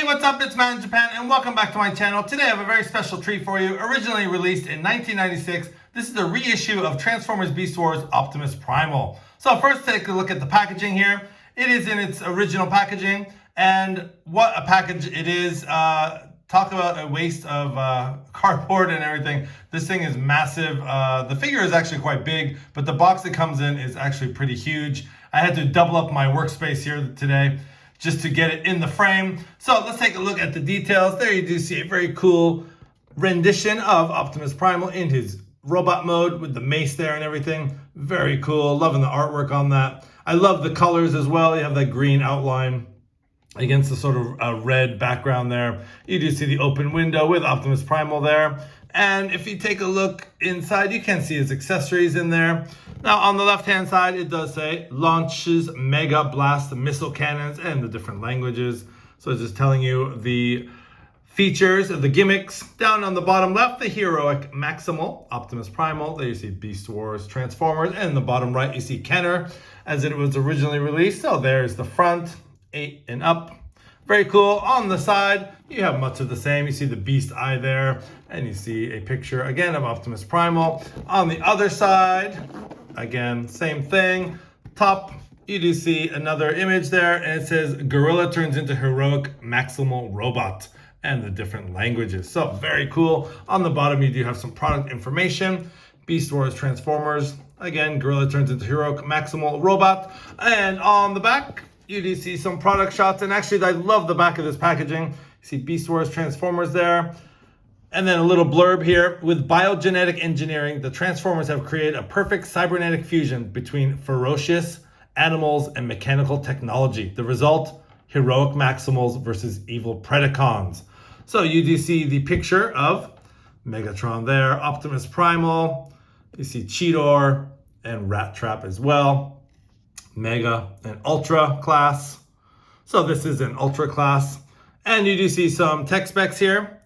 what's up? It's Matt in Japan and welcome back to my channel. Today I have a very special treat for you. Originally released in 1996, this is the reissue of Transformers Beast Wars Optimus Primal. So first take a look at the packaging here. It is in its original packaging, and what a package it is. Talk about a waste of cardboard and everything. This thing is massive. The figure is actually quite big, but the box it comes in is actually pretty huge. I had to double up my workspace here today just to get it in the frame. So let's take a look at the details. There you do see a very cool rendition of Optimus Primal in his robot mode with the mace there and everything. Very cool. Loving the artwork on that. I love the colors as well. You have that green outline against the sort of red background there. You do see the open window with Optimus Primal there. And if you take a look inside, you can see his accessories in there. Now on the left-hand side, it does say launches Mega Blast missile cannons and the different languages. So it's just telling you the features of the gimmicks. Down on the bottom left, the heroic Maximal, Optimus Primal. There you see Beast Wars, Transformers. And in the bottom right, you see Kenner as it was originally released. So there's the front, 8 and up. Very cool. On the side, you have much of the same. You see the beast eye there, and you see a picture again of Optimus Primal. On the other side, again, same thing. Top, you do see another image there, and it says Gorilla turns into heroic maximal robot, and the different languages. So very cool. On the bottom, you do have some product information. Beast Wars Transformers. Again, Gorilla turns into heroic maximal robot. And on the back, you do see some product shots, and actually I love the back of this packaging. You see Beast Wars Transformers there. And then a little blurb here. With biogenetic engineering, the Transformers have created a perfect cybernetic fusion between ferocious animals and mechanical technology. The result, heroic Maximals versus evil Predacons. So you do see the picture of Megatron there, Optimus Primal. You see Cheetor and Rat Trap as well. Mega and Ultra class. So this is an Ultra class. And you do see some tech specs here.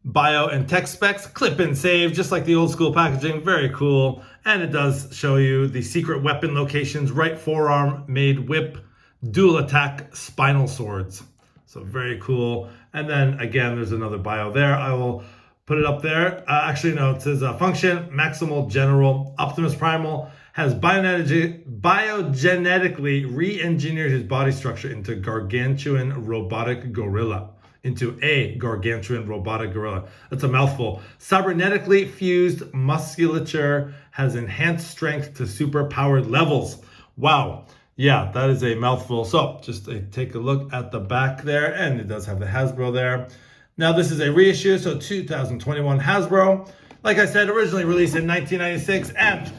Bio and tech specs, clip and save, just like the old school packaging. Very cool. And it does show you the secret weapon locations, right forearm made whip, dual attack spinal swords. So very cool. And then again, there's another bio there. I will put it up there. Actually, no, it says function, maximal general, Optimus Primal has biogenetically re-engineered his body structure into a gargantuan robotic gorilla. That's a mouthful. Cybernetically fused musculature has enhanced strength to super-powered levels. Wow. Yeah, that is a mouthful. So just take a look at the back there, and it does have the Hasbro there. Now this is a reissue, so 2021 Hasbro. Like I said, originally released in 1996, and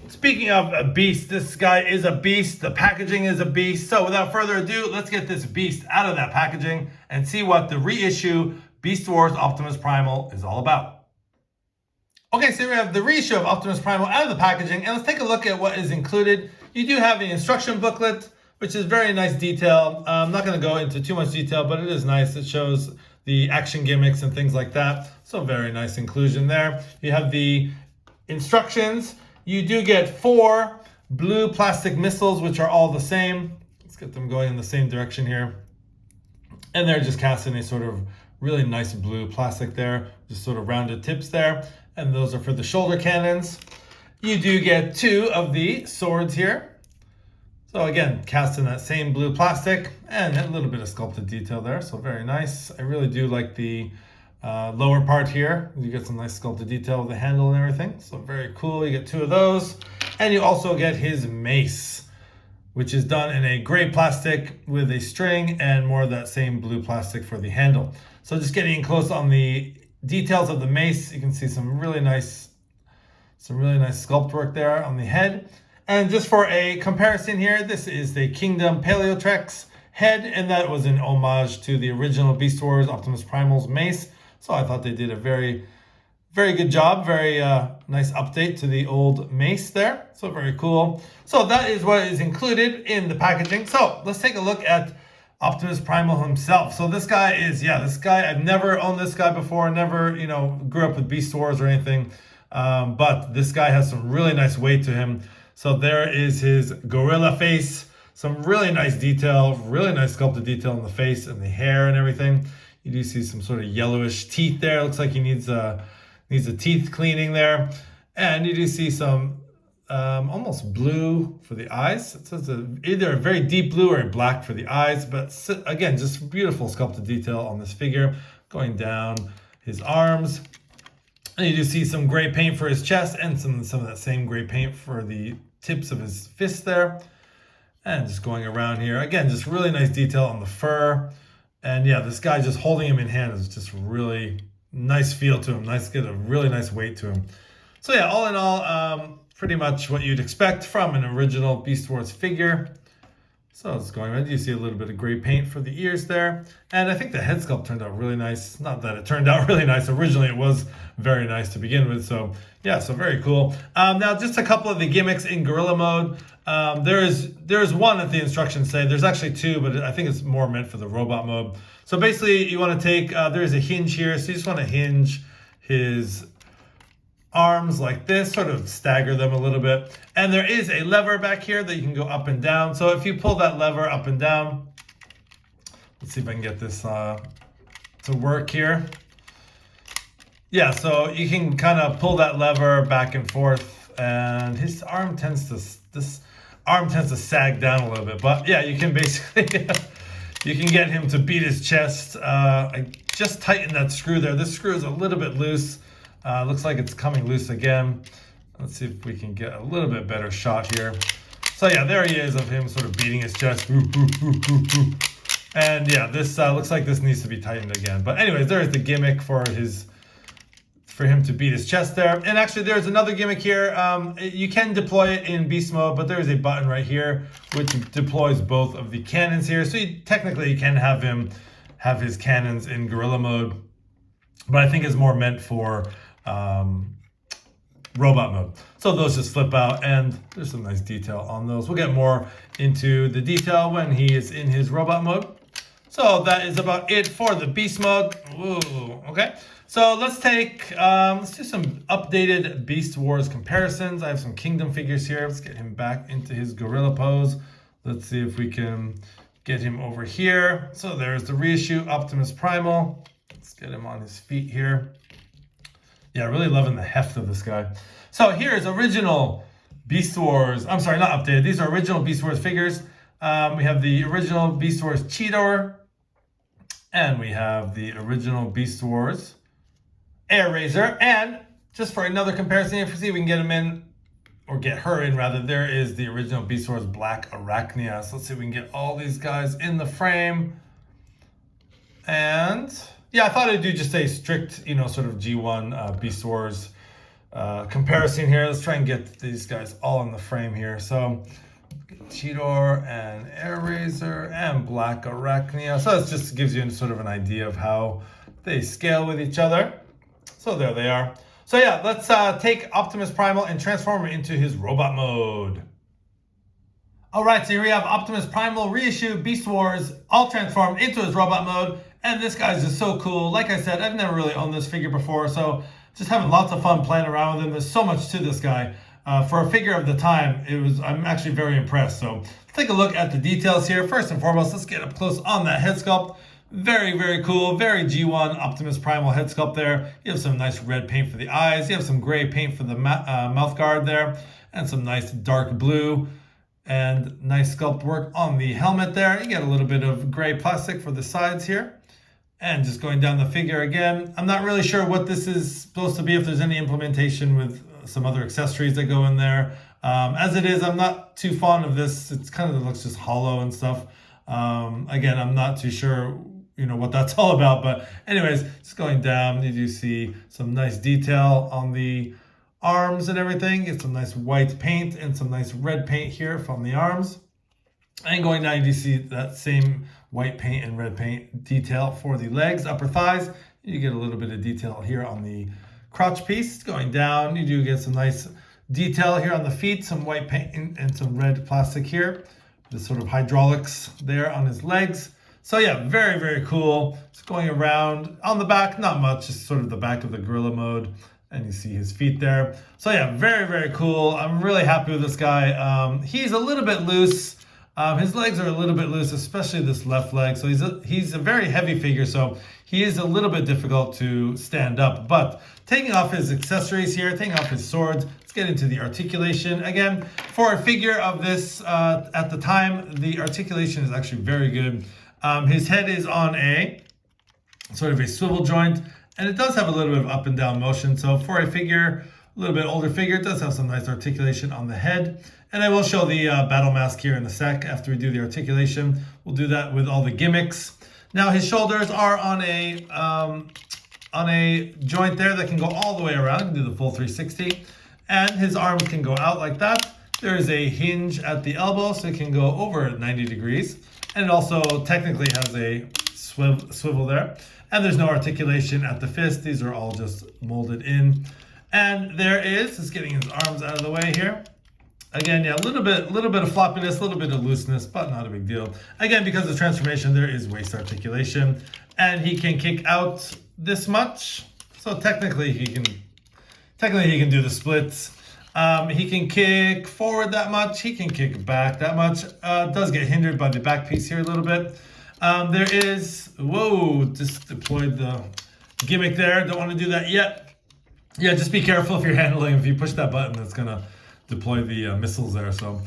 speaking of a beast, this guy is a beast. The packaging is a beast. So without further ado, let's get this beast out of that packaging and see what the reissue Beast Wars Optimus Primal is all about. Okay, so we have the reissue of Optimus Primal out of the packaging, and let's take a look at what is included. You do have an instruction booklet, which is very nice detail. I'm not going to go into too much detail, but it is nice. It shows the action gimmicks and things like that. So very nice inclusion there. You have the instructions. You do get 4 blue plastic missiles, which are all the same. Let's get them going in the same direction here. And they're just cast in a sort of really nice blue plastic there, just sort of rounded tips there. And those are for the shoulder cannons. You do get 2 of the swords here. So again, cast in that same blue plastic and a little bit of sculpted detail there. So very nice. I really do like the lower part here. You get some nice sculpted detail with the handle and everything. So very cool. You get 2 of those. And you also get his mace, which is done in a gray plastic with a string and more of that same blue plastic for the handle. So just getting in close on the details of the mace, you can see some really nice sculpt work there on the head. And just for a comparison here, this is the Kingdom Paleotrex head, and that was an homage to the original Beast Wars Optimus Primal's mace. So I thought they did a very, very good job. Very nice update to the old mace there. So very cool. So that is what is included in the packaging. So let's take a look at Optimus Primal himself. So this guy is, I've never owned this guy before. Never, grew up with Beast Wars or anything. But this guy has some really nice weight to him. So there is his gorilla face. Some really nice detail, really nice sculpted detail in the face and the hair and everything. You do see some sort of yellowish teeth there. Looks like he needs a teeth cleaning there. And you do see some almost blue for the eyes. It says either a very deep blue or a black for the eyes. But again, just beautiful sculpted detail on this figure. Going down his arms. And you do see some gray paint for his chest and some of that same gray paint for the tips of his fists there. And just going around here. Again, just really nice detail on the fur. And yeah, this guy just holding him in hand is just really nice feel to him. Get a really nice weight to him. So yeah, all in all, pretty much what you'd expect from an original Beast Wars figure. So it's going around. You see a little bit of gray paint for the ears there. And I think the head sculpt turned out really nice. Not that it turned out really nice. Originally, it was very nice to begin with. So yeah, so very cool. Now, just a couple of the gimmicks in Gorilla Mode. There is one that the instructions say. There's actually two, but I think it's more meant for the robot mode. So basically, you want to take, there's a hinge here. So you just want to hinge his arms like this, sort of stagger them a little bit. And there is a lever back here that you can go up and down. So if you pull that lever up and down, let's see if I can get this to work here. Yeah, so you can kind of pull that lever back and forth, and his arm tends to sag down a little bit. But yeah, you can basically you can get him to beat his chest. I just tightened that screw there. This screw is a little bit loose. Looks like it's coming loose again. Let's see if we can get a little bit better shot here. So yeah, there he is of him sort of beating his chest. And yeah, this looks like this needs to be tightened again. But anyways, there's the gimmick for him to beat his chest there. And actually there's another gimmick here. You can deploy it in beast mode, but there is a button right here which deploys both of the cannons here. So technically you can have him have his cannons in gorilla mode, but I think it's more meant for robot mode. So those just flip out, and there's some nice detail on those. We'll get more into the detail when he is in his robot mode. So that is about it for the beast mode. Ooh, okay. So let's do some updated Beast Wars comparisons. I have some Kingdom figures here. Let's get him back into his gorilla pose. Let's see if we can get him over here. So there's the reissue Optimus Primal. Let's get him on his feet here. Yeah, really loving the heft of this guy. So here's original Beast Wars. I'm sorry, not updated. These are original Beast Wars figures. We have the original Beast Wars Cheetor. And we have the original Beast Wars Air Razor. And just for another comparison, if we see if we can get him in, or get her in rather, there is the original Beast Wars Black Arachnia. So let's see if we can get all these guys in the frame. And yeah, I thought I'd do just a strict, sort of G1 Beast Wars comparison here. Let's try and get these guys all in the frame here. So Cheetor and Air Razor and Black Arachnia. So this just gives you sort of an idea of how they scale with each other. So there they are. So yeah, let's take Optimus Primal and transform him into his robot mode. All right, so here we have Optimus Primal reissue Beast Wars, all transformed into his robot mode. And this guy's just so cool. Like I said, I've never really owned this figure before, so just having lots of fun playing around with him. There's so much to this guy. For a figure of the time, I'm actually very impressed. So let's take a look at the details here. First and foremost, let's get up close on that head sculpt. Very, very cool. Very G1 Optimus Primal head sculpt there. You have some nice red paint for the eyes. You have some gray paint for the mouth guard there. And some nice dark blue. And nice sculpt work on the helmet there. You get a little bit of gray plastic for the sides here. And just going down the figure again. I'm not really sure what this is supposed to be, if there's any implementation with some other accessories that go in there. As it is, I'm not too fond of this. It's kind of looks just hollow and stuff. Again, I'm not too sure, what that's all about. But anyways, just going down, you do see some nice detail on the arms and everything. Get some nice white paint and some nice red paint here from the arms. And going down, you do see that same white paint and red paint detail for the legs, upper thighs. You get a little bit of detail here on the crotch piece. Going down, you do get some nice detail here on the feet, some white paint and some red plastic here. Just sort of hydraulics there on his legs. So yeah, very, very cool. Just going around on the back, not much, just sort of the back of the gorilla mode. And you see his feet there. So yeah, very, very cool. I'm really happy with this guy. He's a little bit loose. His legs are a little bit loose, especially this left leg. So he's a very heavy figure, so he is a little bit difficult to stand up. But taking off his accessories here, taking off his swords, let's get into the articulation. Again, for a figure of this at the time, the articulation is actually very good. His head is on a sort of a swivel joint, and it does have a little bit of up and down motion. So for a figure, a little bit older figure, it does have some nice articulation on the head. And I will show the battle mask here in a sec after we do the articulation. We'll do that with all the gimmicks. Now his shoulders are on a joint there that can go all the way around, do the full 360. And his arms can go out like that. There is a hinge at the elbow, so it can go over 90 degrees. And it also technically has a swivel there. And there's no articulation at the fist. These are all just molded in. And there is, just getting his arms out of the way here. Again, yeah, a little bit of floppiness, a little bit of looseness, but not a big deal. Again, because of transformation, there is waist articulation, and he can kick out this much. So technically, he can do the splits. He can kick forward that much. He can kick back that much. Does get hindered by the back piece here a little bit. There is, whoa, just deployed the gimmick there. Don't want to do that yet. Yeah, just be careful if you're handling. If you push that button, it's gonna deploy the missiles there. So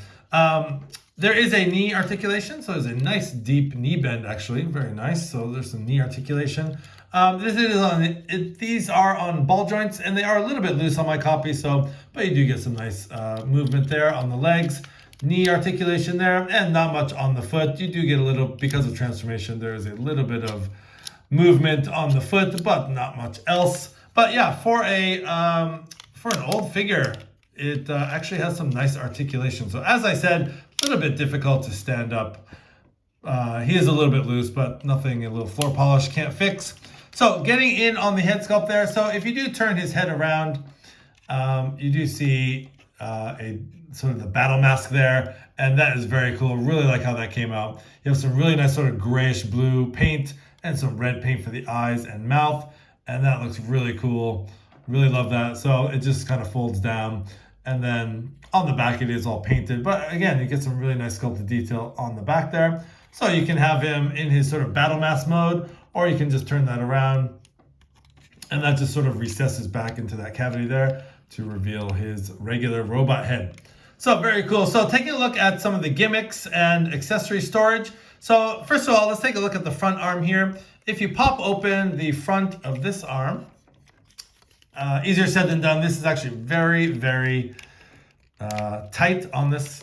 there is a knee articulation. So there's a nice deep knee bend, actually, very nice. So there's some knee articulation. These are on ball joints, and they are a little bit loose on my copy. So, but you do get some nice movement there on the legs, knee articulation there, and not much on the foot. You do get a little, because of transformation, there is a little bit of movement on the foot, but not much else. But yeah, for an old figure, it actually has some nice articulation. So as I said, a little bit difficult to stand up. He is a little bit loose, but nothing a little floor polish can't fix. So getting in on the head sculpt there. So if you do turn his head around, you do see a sort of the battle mask there. And that is very cool. Really like how that came out. You have some really nice sort of grayish blue paint and some red paint for the eyes and mouth. And that looks really cool. Really love that. So it just kind of folds down. And then on the back, it is all painted. But again, you get some really nice sculpted detail on the back there. So you can have him in his sort of battle mask mode, or you can just turn that around. And that just sort of recesses back into that cavity there to reveal his regular robot head. So very cool. So taking a look at some of the gimmicks and accessory storage. So first of all, let's take a look at the front arm here. If you pop open the front of this arm, easier said than done. This is actually very, very tight on this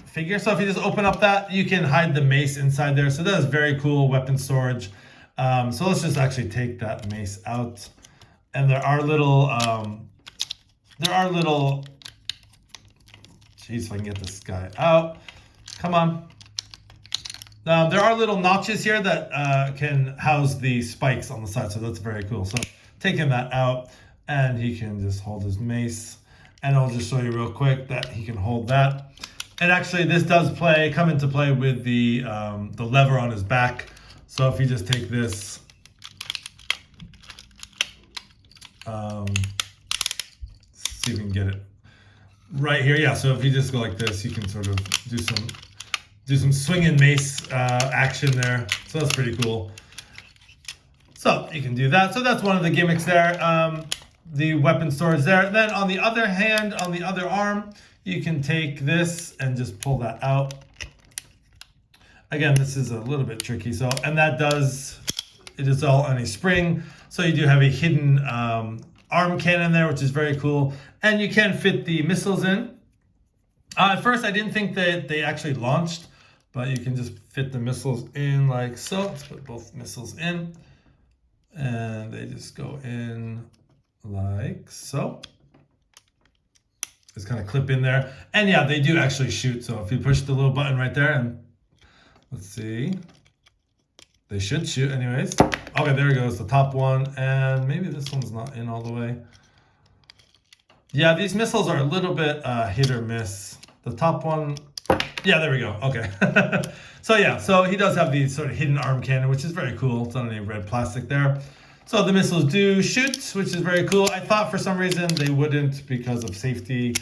figure. So if you just open up that, you can hide the mace inside there. So that is very cool weapon storage. So let's just actually take that mace out. And there are little, jeez, if I can get this guy out. Come on. There are little notches here that can house the spikes on the side. So that's very cool. So taking that out, and he can just hold his mace. And I'll just show you real quick that he can hold that. And actually this does come into play with the lever on his back. So if you just take this, see if we can get it right here. Yeah, so if you just go like this, you can sort of do some swinging mace action there. So that's pretty cool. So you can do that. So that's one of the gimmicks there. The weapon storage there. Then on the other hand, on the other arm, you can take this and just pull that out. Again, this is a little bit tricky. So, and that it is all on a spring. So you do have a hidden arm cannon there, which is very cool. And you can fit the missiles in. At first, I didn't think that they actually launched, but you can just fit the missiles in like so. Let's put both missiles in. And they just go in like so. Just kind of clip in there. And yeah, they do actually shoot. So if you push the little button right there, and let's see, they should shoot anyways. Okay, there it goes, the top one. And maybe this one's not in all the way. Yeah, these missiles are a little bit hit or miss. The top one, yeah, there we go. Okay. So yeah, so he does have the sort of hidden arm cannon, which is very cool. It's on any red plastic there. So the missiles do shoot, which is very cool. I thought for some reason they wouldn't because of safety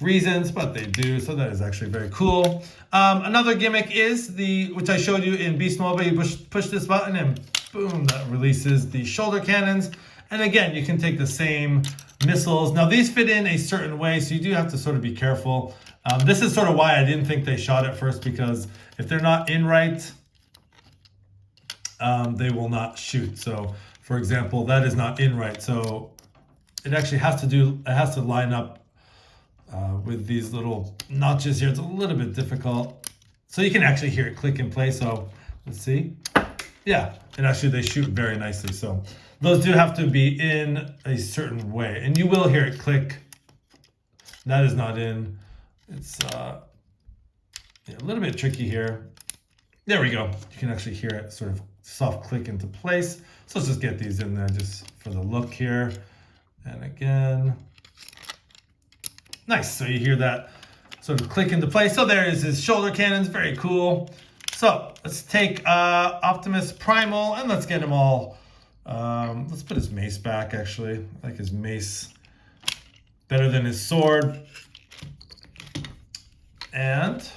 reasons, but they do, so that is actually very cool. Another gimmick is which I showed you in Beast Mode. You push this button and boom, that releases the shoulder cannons. And again, you can take the same missiles. Now these fit in a certain way, so you do have to sort of be careful. This is sort of why I didn't think they shot at first, because if they're not in right, they will not shoot. So for example, that is not in right. So it actually has to line up with these little notches here. It's a little bit difficult. So you can actually hear it click in place. So let's see. Yeah, and actually they shoot very nicely. So those do have to be in a certain way. And you will hear it click. That is not in. It's a little bit tricky here. There we go. You can actually hear it sort of soft click into place. So let's just get these in there just for the look here. And again, nice. So you hear that sort of click into place. So there is his shoulder cannons, very cool. So let's take Optimus Primal and let's get him all, let's put his mace back actually. I like his mace better than his sword. And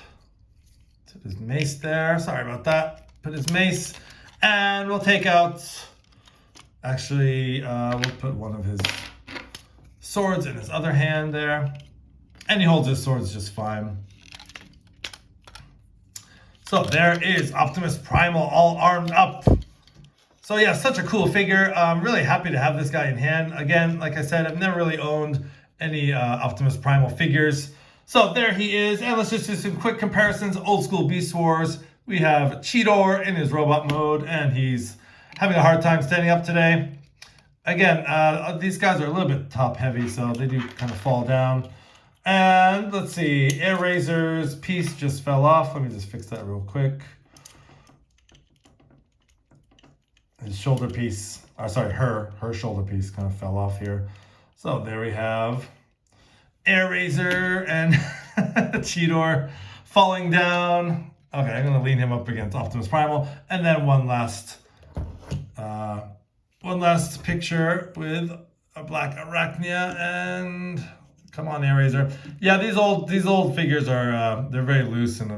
put his mace there, sorry about that. Put his mace and we'll take out, actually, we'll put one of his swords in his other hand there. And he holds his swords just fine. So there is Optimus Primal all armed up. So yeah, such a cool figure. I'm really happy to have this guy in hand. Again, like I said, I've never really owned any Optimus Primal figures. So there he is. And let's just do some quick comparisons. Old school Beast Wars. We have Cheetor in his robot mode, and he's having a hard time standing up today. Again, these guys are a little bit top heavy, so they do kind of fall down. And let's see, Air Razor's piece just fell off. Let me just fix that real quick. His shoulder piece, sorry, her shoulder piece kind of fell off here. So there we have Air Razor and Cheetor falling down. Okay, I'm gonna lean him up against Optimus Primal. And then one last picture with a black Arachnia and come on, Air Razor. Yeah, these old figures are they're very loose and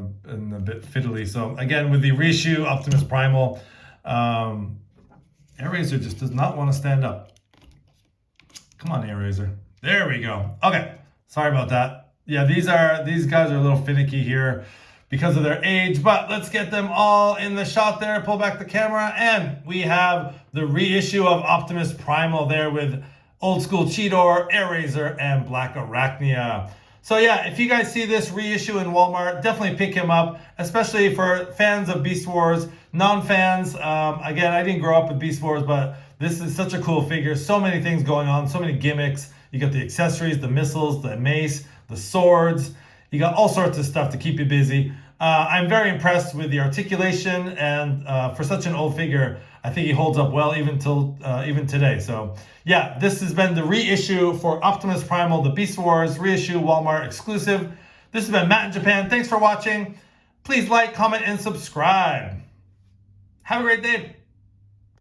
a bit fiddly. So again, with the reissue Optimus Primal, Air Razor just does not want to stand up. Come on, Air Razor. There we go. Okay, sorry about that. Yeah, these guys are a little finicky here because of their age, but let's get them all in the shot there. Pull back the camera, and we have the reissue of Optimus Primal there with old school Cheetor, Air Razor, and Black Arachnia. So yeah, if you guys see this reissue in Walmart, definitely pick him up, especially for fans of Beast Wars. Non-fans, again, I didn't grow up with Beast Wars, but this is such a cool figure. So many things going on, so many gimmicks. You got the accessories, the missiles, the mace, the swords. You got all sorts of stuff to keep you busy. I'm very impressed with the articulation, and for such an old figure, I think he holds up well even today. So yeah, this has been the reissue for Optimus Primal, the Beast Wars reissue, Walmart exclusive. This has been Matt in Japan. Thanks for watching. Please like, comment, and subscribe. Have a great day.